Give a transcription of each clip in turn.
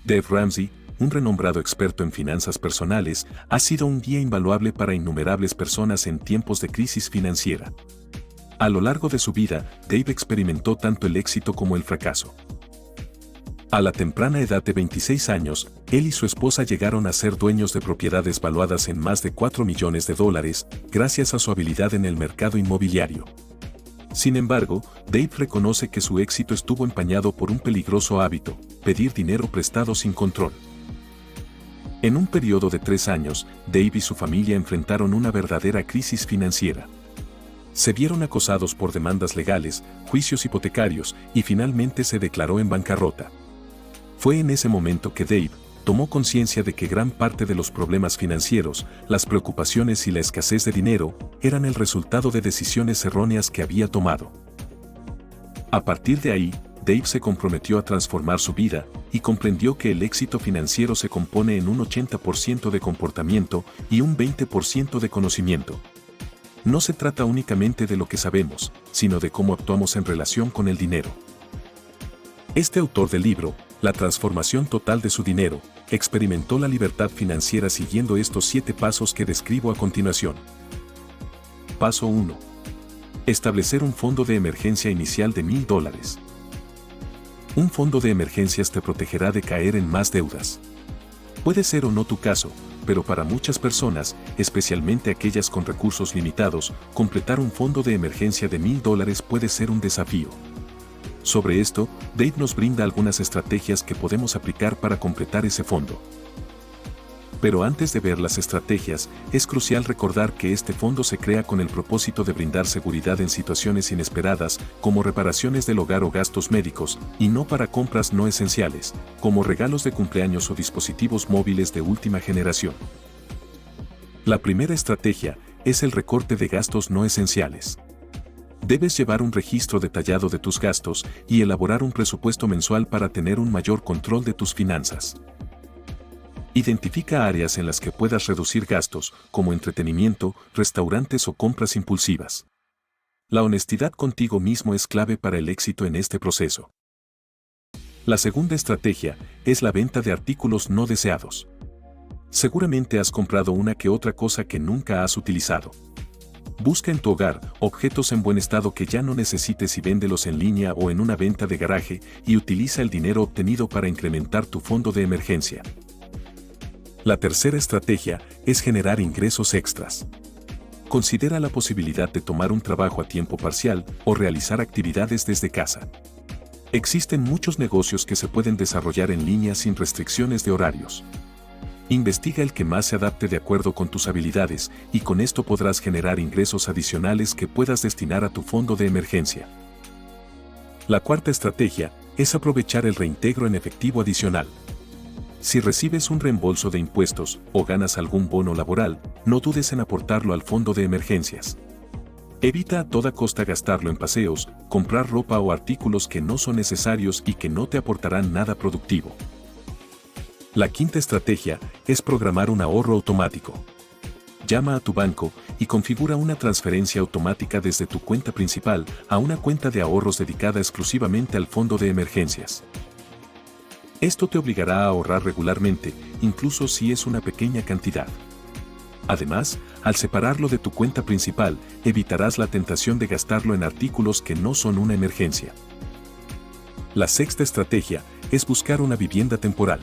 Dave Ramsey, un renombrado experto en finanzas personales, ha sido un guía invaluable para innumerables personas en tiempos de crisis financiera. A lo largo de su vida, Dave experimentó tanto el éxito como el fracaso. A la temprana edad de 26 años, él y su esposa llegaron a ser dueños de propiedades valuadas en más de $4 millones, gracias a su habilidad en el mercado inmobiliario. Sin embargo, Dave reconoce que su éxito estuvo empañado por un peligroso hábito: pedir dinero prestado sin control. En un periodo de 3 años, Dave y su familia enfrentaron una verdadera crisis financiera. Se vieron acosados por demandas legales, juicios hipotecarios y finalmente se declaró en bancarrota. Fue en ese momento que Dave tomó conciencia de que gran parte de los problemas financieros, las preocupaciones y la escasez de dinero eran el resultado de decisiones erróneas que había tomado. A partir de ahí, Dave se comprometió a transformar su vida y comprendió que el éxito financiero se compone en un 80% de comportamiento y un 20% de conocimiento. No se trata únicamente de lo que sabemos, sino de cómo actuamos en relación con el dinero. Este autor del libro, La transformación total de su dinero, experimentó la libertad financiera siguiendo estos 7 pasos que describo a continuación. Paso 1. Establecer un fondo de emergencia inicial de $1,000. Un fondo de emergencias te protegerá de caer en más deudas. Puede ser o no tu caso, pero para muchas personas, especialmente aquellas con recursos limitados, completar un fondo de emergencia de $1,000 puede ser un desafío. Sobre esto, Dave nos brinda algunas estrategias que podemos aplicar para completar ese fondo. Pero antes de ver las estrategias, es crucial recordar que este fondo se crea con el propósito de brindar seguridad en situaciones inesperadas, como reparaciones del hogar o gastos médicos, y no para compras no esenciales, como regalos de cumpleaños o dispositivos móviles de última generación. La primera estrategia es el recorte de gastos no esenciales. Debes llevar un registro detallado de tus gastos y elaborar un presupuesto mensual para tener un mayor control de tus finanzas. Identifica áreas en las que puedas reducir gastos, como entretenimiento, restaurantes o compras impulsivas. La honestidad contigo mismo es clave para el éxito en este proceso. La segunda estrategia es la venta de artículos no deseados. Seguramente has comprado una que otra cosa que nunca has utilizado. Busca en tu hogar objetos en buen estado que ya no necesites y véndelos en línea o en una venta de garaje y utiliza el dinero obtenido para incrementar tu fondo de emergencia. La tercera estrategia es generar ingresos extras. Considera la posibilidad de tomar un trabajo a tiempo parcial o realizar actividades desde casa. Existen muchos negocios que se pueden desarrollar en línea sin restricciones de horarios. Investiga el que más se adapte de acuerdo con tus habilidades y con esto podrás generar ingresos adicionales que puedas destinar a tu fondo de emergencia. La cuarta estrategia es aprovechar el reintegro en efectivo adicional. Si recibes un reembolso de impuestos o ganas algún bono laboral, no dudes en aportarlo al fondo de emergencias. Evita a toda costa gastarlo en paseos, comprar ropa o artículos que no son necesarios y que no te aportarán nada productivo. La quinta estrategia es programar un ahorro automático. Llama a tu banco y configura una transferencia automática desde tu cuenta principal a una cuenta de ahorros dedicada exclusivamente al fondo de emergencias. Esto te obligará a ahorrar regularmente, incluso si es una pequeña cantidad. Además, al separarlo de tu cuenta principal, evitarás la tentación de gastarlo en artículos que no son una emergencia. La sexta estrategia es buscar una vivienda temporal.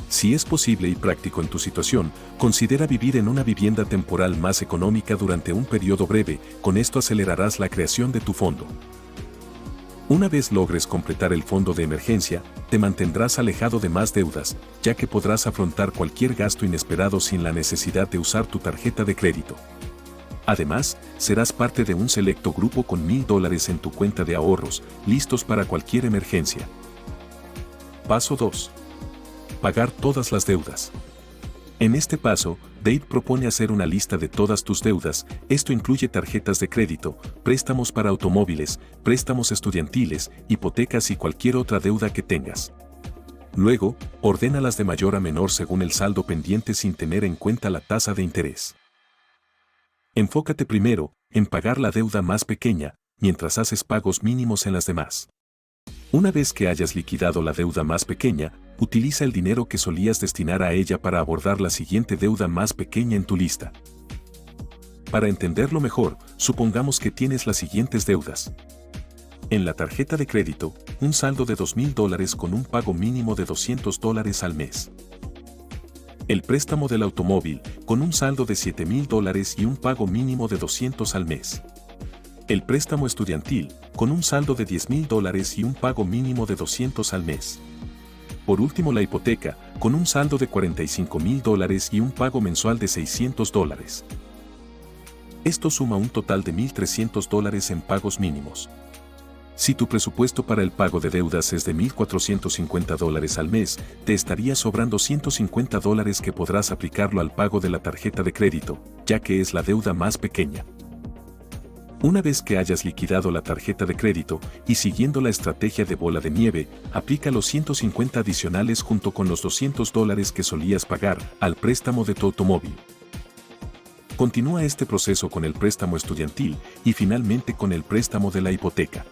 Si es posible y práctico en tu situación, considera vivir en una vivienda temporal más económica durante un periodo breve, con esto acelerarás la creación de tu fondo. Una vez logres completar el fondo de emergencia, te mantendrás alejado de más deudas, ya que podrás afrontar cualquier gasto inesperado sin la necesidad de usar tu tarjeta de crédito. Además, serás parte de un selecto grupo con $1,000 en tu cuenta de ahorros, listos para cualquier emergencia. Paso 2. Pagar todas las deudas. En este paso, Dave propone hacer una lista de todas tus deudas. Esto incluye tarjetas de crédito, préstamos para automóviles, préstamos estudiantiles, hipotecas y cualquier otra deuda que tengas. Luego, ordénalas de mayor a menor según el saldo pendiente sin tener en cuenta la tasa de interés. Enfócate primero en pagar la deuda más pequeña, mientras haces pagos mínimos en las demás. Una vez que hayas liquidado la deuda más pequeña, utiliza el dinero que solías destinar a ella para abordar la siguiente deuda más pequeña en tu lista. Para entenderlo mejor, supongamos que tienes las siguientes deudas. En la tarjeta de crédito, un saldo de $2,000 con un pago mínimo de $200 al mes. El préstamo del automóvil, con un saldo de $7,000 y un pago mínimo de $200 al mes. El préstamo estudiantil, con un saldo de $10,000 y un pago mínimo de $200 al mes. Por último, la hipoteca, con un saldo de $45,000 y un pago mensual de $600. Esto suma un total de $1,300 en pagos mínimos. Si tu presupuesto para el pago de deudas es de $1,450 al mes, te estaría sobrando $150 que podrás aplicarlo al pago de la tarjeta de crédito, ya que es la deuda más pequeña. Una vez que hayas liquidado la tarjeta de crédito y siguiendo la estrategia de bola de nieve, aplica los $150 adicionales junto con los $200 que solías pagar al préstamo de tu automóvil. Continúa este proceso con el préstamo estudiantil y finalmente con el préstamo de la hipoteca.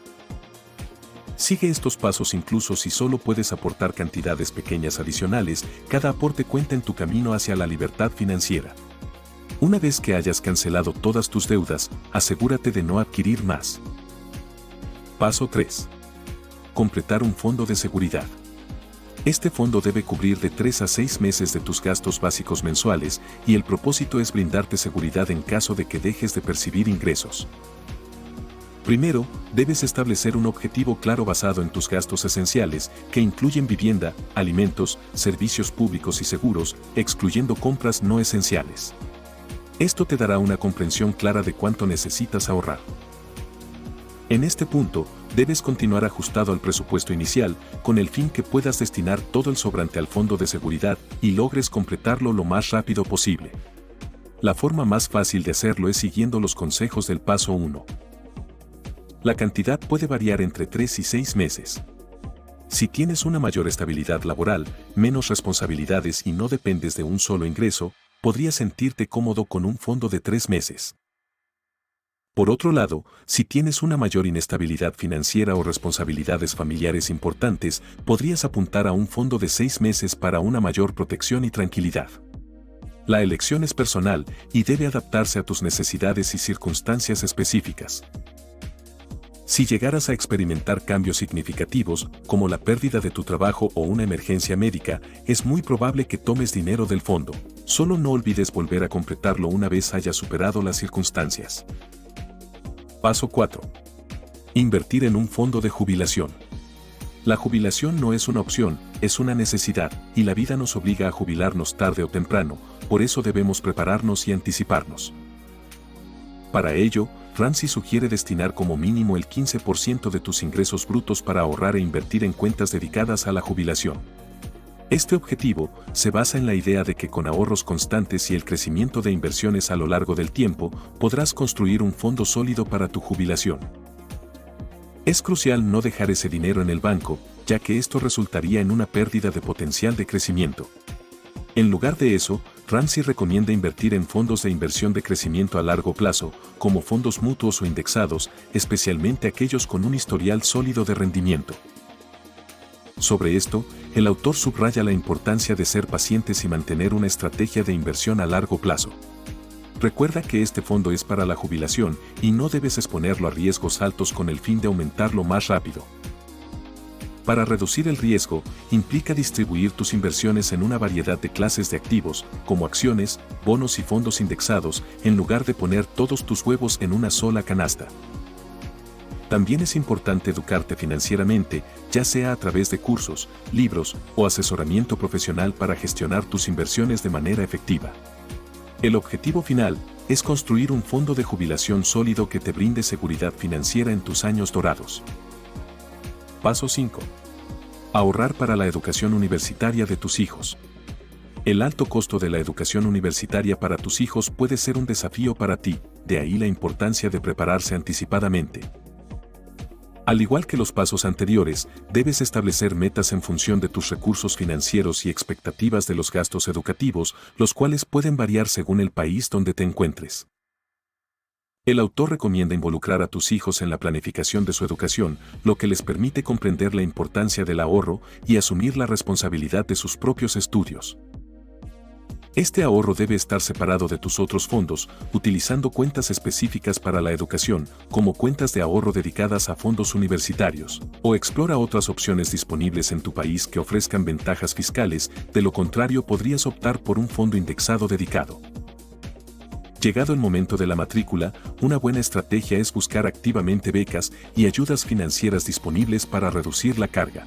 Sigue estos pasos incluso si solo puedes aportar cantidades pequeñas adicionales, cada aporte cuenta en tu camino hacia la libertad financiera. Una vez que hayas cancelado todas tus deudas, asegúrate de no adquirir más. Paso 3. Completar un fondo de seguridad. Este fondo debe cubrir de 3 a 6 meses de tus gastos básicos mensuales y el propósito es brindarte seguridad en caso de que dejes de percibir ingresos. Primero, debes establecer un objetivo claro basado en tus gastos esenciales, que incluyen vivienda, alimentos, servicios públicos y seguros, excluyendo compras no esenciales. Esto te dará una comprensión clara de cuánto necesitas ahorrar. En este punto, debes continuar ajustado al presupuesto inicial, con el fin que puedas destinar todo el sobrante al fondo de seguridad y logres completarlo lo más rápido posible. La forma más fácil de hacerlo es siguiendo los consejos del paso 1. La cantidad puede variar entre 3 y 6 meses. Si tienes una mayor estabilidad laboral, menos responsabilidades y no dependes de un solo ingreso, podrías sentirte cómodo con un fondo de 3 meses. Por otro lado, si tienes una mayor inestabilidad financiera o responsabilidades familiares importantes, podrías apuntar a un fondo de 6 meses para una mayor protección y tranquilidad. La elección es personal y debe adaptarse a tus necesidades y circunstancias específicas. Si llegaras a experimentar cambios significativos, como la pérdida de tu trabajo o una emergencia médica, es muy probable que tomes dinero del fondo. Solo no olvides volver a completarlo una vez hayas superado las circunstancias. Paso 4. Invertir en un fondo de jubilación. La jubilación no es una opción, es una necesidad, y la vida nos obliga a jubilarnos tarde o temprano, por eso debemos prepararnos y anticiparnos. Para ello, Ramsey sugiere destinar como mínimo el 15% de tus ingresos brutos para ahorrar e invertir en cuentas dedicadas a la jubilación. Este objetivo se basa en la idea de que con ahorros constantes y el crecimiento de inversiones a lo largo del tiempo, podrás construir un fondo sólido para tu jubilación. Es crucial no dejar ese dinero en el banco, ya que esto resultaría en una pérdida de potencial de crecimiento. En lugar de eso, Ramsey recomienda invertir en fondos de inversión de crecimiento a largo plazo, como fondos mutuos o indexados, especialmente aquellos con un historial sólido de rendimiento. Sobre esto, el autor subraya la importancia de ser pacientes y mantener una estrategia de inversión a largo plazo. Recuerda que este fondo es para la jubilación y no debes exponerlo a riesgos altos con el fin de aumentarlo más rápido. Para reducir el riesgo, implica distribuir tus inversiones en una variedad de clases de activos, como acciones, bonos y fondos indexados, en lugar de poner todos tus huevos en una sola canasta. También es importante educarte financieramente, ya sea a través de cursos, libros o asesoramiento profesional para gestionar tus inversiones de manera efectiva. El objetivo final es construir un fondo de jubilación sólido que te brinde seguridad financiera en tus años dorados. Paso 5. Ahorrar para la educación universitaria de tus hijos. El alto costo de la educación universitaria para tus hijos puede ser un desafío para ti, de ahí la importancia de prepararse anticipadamente. Al igual que los pasos anteriores, debes establecer metas en función de tus recursos financieros y expectativas de los gastos educativos, los cuales pueden variar según el país donde te encuentres. El autor recomienda involucrar a tus hijos en la planificación de su educación, lo que les permite comprender la importancia del ahorro y asumir la responsabilidad de sus propios estudios. Este ahorro debe estar separado de tus otros fondos, utilizando cuentas específicas para la educación, como cuentas de ahorro dedicadas a fondos universitarios, o explora otras opciones disponibles en tu país que ofrezcan ventajas fiscales, de lo contrario podrías optar por un fondo indexado dedicado. Llegado el momento de la matrícula, una buena estrategia es buscar activamente becas y ayudas financieras disponibles para reducir la carga.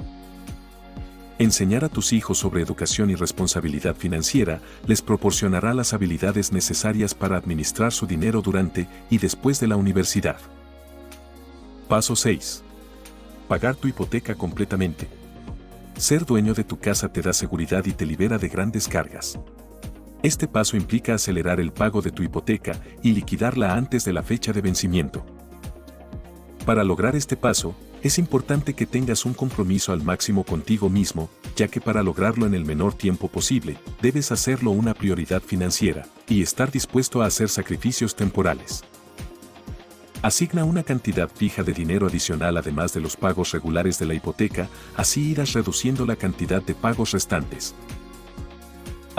Enseñar a tus hijos sobre educación y responsabilidad financiera les proporcionará las habilidades necesarias para administrar su dinero durante y después de la universidad. Paso 6. Pagar tu hipoteca completamente. Ser dueño de tu casa te da seguridad y te libera de grandes cargas. Este paso implica acelerar el pago de tu hipoteca y liquidarla antes de la fecha de vencimiento. Para lograr este paso, es importante que tengas un compromiso al máximo contigo mismo, ya que para lograrlo en el menor tiempo posible, debes hacerlo una prioridad financiera y estar dispuesto a hacer sacrificios temporales. Asigna una cantidad fija de dinero adicional además de los pagos regulares de la hipoteca, así irás reduciendo la cantidad de pagos restantes.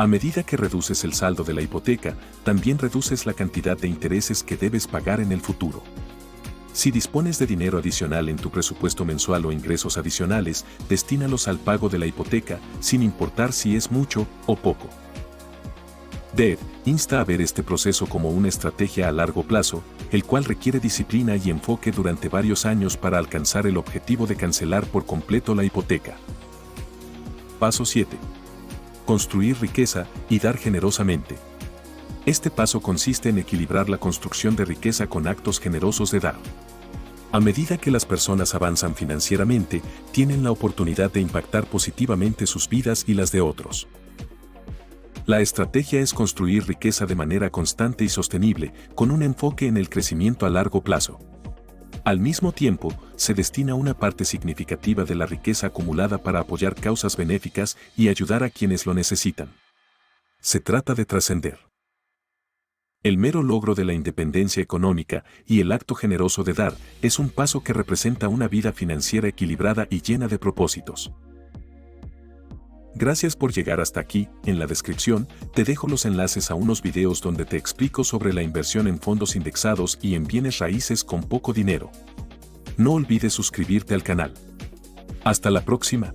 A medida que reduces el saldo de la hipoteca, también reduces la cantidad de intereses que debes pagar en el futuro. Si dispones de dinero adicional en tu presupuesto mensual o ingresos adicionales, destínalos al pago de la hipoteca, sin importar si es mucho o poco. Dave insta a ver este proceso como una estrategia a largo plazo, el cual requiere disciplina y enfoque durante varios años para alcanzar el objetivo de cancelar por completo la hipoteca. Paso 7. Construir riqueza y dar generosamente. Este paso consiste en equilibrar la construcción de riqueza con actos generosos de dar. A medida que las personas avanzan financieramente, tienen la oportunidad de impactar positivamente sus vidas y las de otros. La estrategia es construir riqueza de manera constante y sostenible, con un enfoque en el crecimiento a largo plazo. Al mismo tiempo, se destina una parte significativa de la riqueza acumulada para apoyar causas benéficas y ayudar a quienes lo necesitan. Se trata de trascender. El mero logro de la independencia económica y el acto generoso de dar es un paso que representa una vida financiera equilibrada y llena de propósitos. Gracias por llegar hasta aquí. En la descripción te dejo los enlaces a unos videos donde te explico sobre la inversión en fondos indexados y en bienes raíces con poco dinero. No olvides suscribirte al canal. Hasta la próxima.